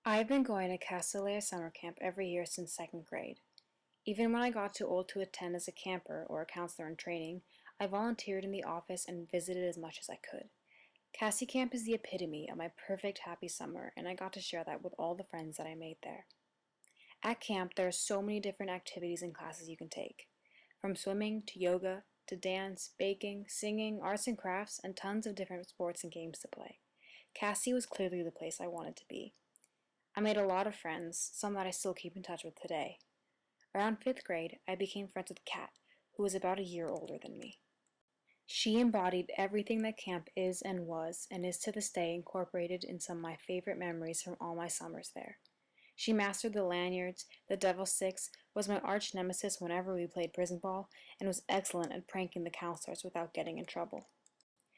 I've been going to Castellar summer camp every year since second grade. Even when I got too old to attend as a camper or a counselor in training, I volunteered in the office and visited as much as I could. Cassie Camp is the epitome of my perfect happy summer, and I got to share that with all the friends that I made there. At camp, there are so many different activities and classes you can take, from swimming to yoga to dance, baking, singing, arts and crafts, and tons of different sports and games to play. Cassie was clearly the place I wanted to be. I made a lot of friends, some that I still keep in touch with today. Around fifth grade, I became friends with Kat, who was about a year older than me. She embodied everything that camp is and is to this day incorporated in some of my favorite memories from all my summers there. She mastered the lanyards, the devil sticks, was my arch nemesis whenever we played prison ball, and was excellent at pranking the counselors without getting in trouble.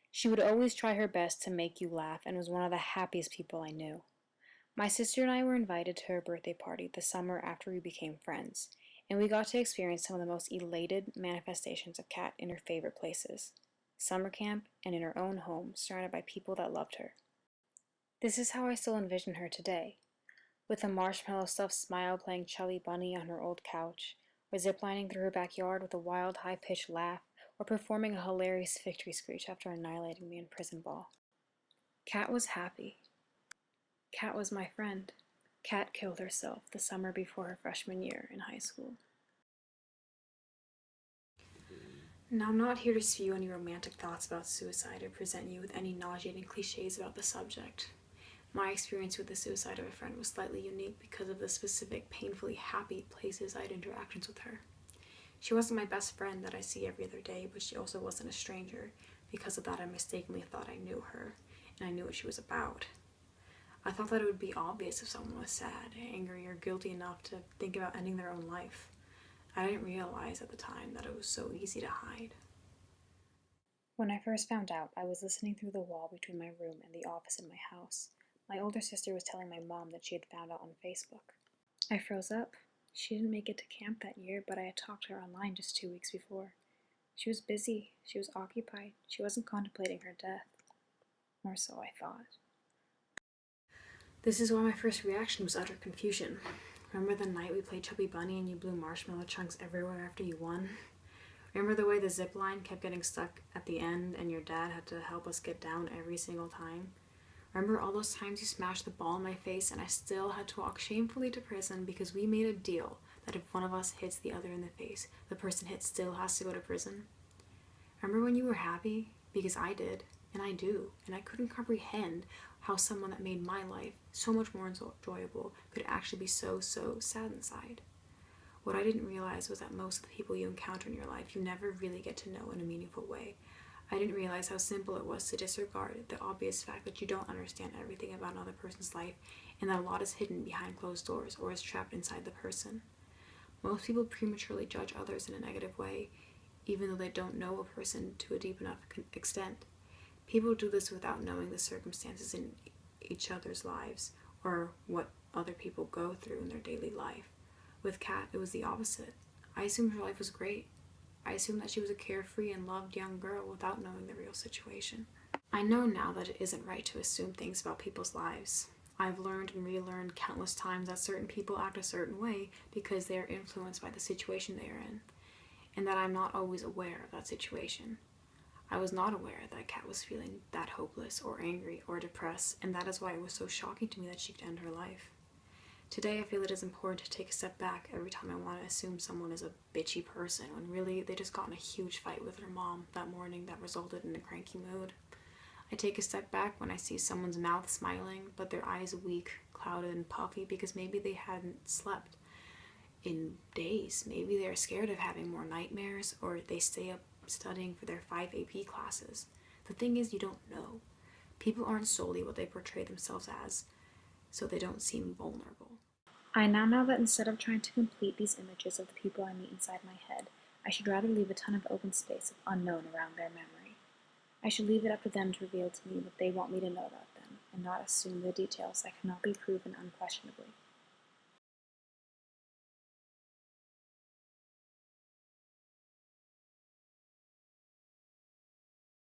She would always try her best to make you laugh and was one of the happiest people I knew. My sister and I were invited to her birthday party the summer after we became friends, and we got to experience some of the most elated manifestations of Kat in her favorite places, summer camp and in her own home, surrounded by people that loved her. This is how I still envision her today, with a marshmallow stuffed smile playing Chubby Bunny on her old couch, or ziplining through her backyard with a wild high-pitched laugh, or performing a hilarious victory screech after annihilating me in prison ball. Kat was happy. Kat was my friend. Kat killed herself the summer before her freshman year in high school. Now, I'm not here to spew any romantic thoughts about suicide or present you with any nauseating cliches about the subject. My experience with the suicide of a friend was slightly unique because of the specific, painfully happy places I had interactions with her. She wasn't my best friend that I see every other day, but she also wasn't a stranger. Because of that, I mistakenly thought I knew her, and I knew what she was about. I thought that it would be obvious if someone was sad, angry, or guilty enough to think about ending their own life. I didn't realize at the time that it was so easy to hide. When I first found out, I was listening through the wall between my room and the office in my house. My older sister was telling my mom that she had found out on Facebook. I froze up. She didn't make it to camp that year, but I had talked to her online just 2 weeks before. She was busy. She was occupied. She wasn't contemplating her death. Or so I thought. This is why my first reaction was utter confusion. Remember the night we played Chubby Bunny and you blew marshmallow chunks everywhere after you won? Remember the way the zip line kept getting stuck at the end and your dad had to help us get down every single time? Remember all those times you smashed the ball in my face and I still had to walk shamefully to prison because we made a deal that if one of us hits the other in the face, the person hit still has to go to prison? Remember when you were happy? Because I did, and I do, and I couldn't comprehend how someone that made my life so much more enjoyable could actually be so sad inside. What I didn't realize was that most of the people you encounter in your life you never really get to know in a meaningful way. I didn't realize how simple it was to disregard the obvious fact that you don't understand everything about another person's life and that a lot is hidden behind closed doors or is trapped inside the person. Most people prematurely judge others in a negative way, even though they don't know a person to a deep enough extent. People do this without knowing the circumstances in each other's lives or what other people go through in their daily life. With Kat, it was the opposite. I assumed her life was great. I assumed that she was a carefree and loved young girl without knowing the real situation. I know now that it isn't right to assume things about people's lives. I've learned and relearned countless times that certain people act a certain way because they are influenced by the situation they are in, and that I'm not always aware of that situation. I was not aware that Kat was feeling that hopeless or angry or depressed, and that is why it was so shocking to me that she could end her life. Today I feel it is important to take a step back every time I want to assume someone is a bitchy person when really they just got in a huge fight with their mom that morning that resulted in a cranky mood. I take a step back when I see someone's mouth smiling but their eyes weak, clouded, and puffy because maybe they hadn't slept in days. Maybe they're scared of having more nightmares or they stay up studying for their 5 AP classes. The thing is, you don't know. People aren't solely what they portray themselves as, so they don't seem vulnerable. I now know that instead of trying to complete these images of the people I meet inside my head, I should rather leave a ton of open space of unknown around their memory. I should leave it up to them to reveal to me what they want me to know about them, and not assume the details that cannot be proven unquestionably.